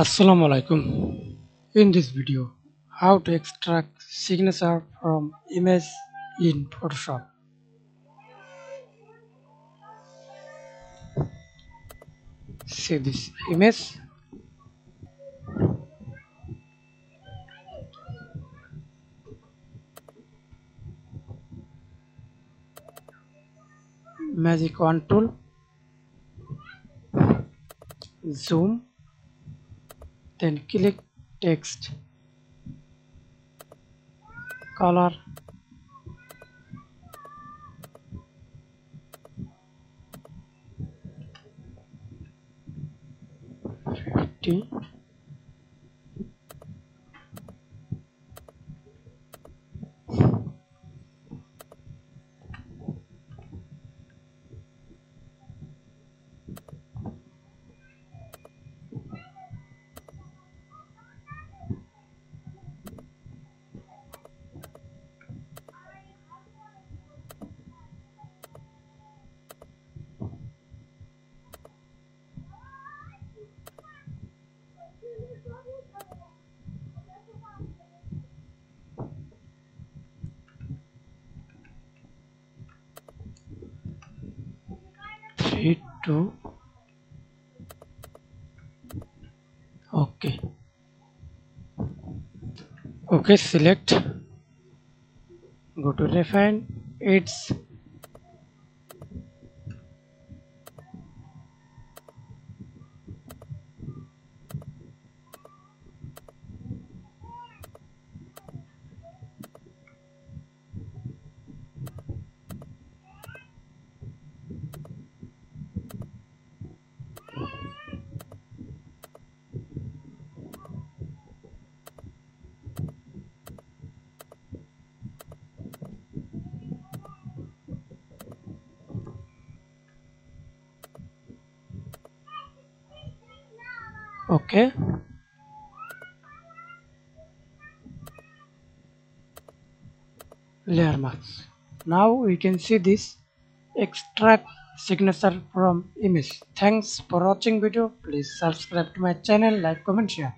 Assalamu alaikum. In this video, how to extract signature from image in Photoshop. See this image, magic wand tool, zoom, then click text, color, 50, three, two, OK. OK, select, go to refine, it's OK. Layer mask. Now we can see this extract signature from image. Thanks for watching video. Please subscribe to my channel, like, comment, share.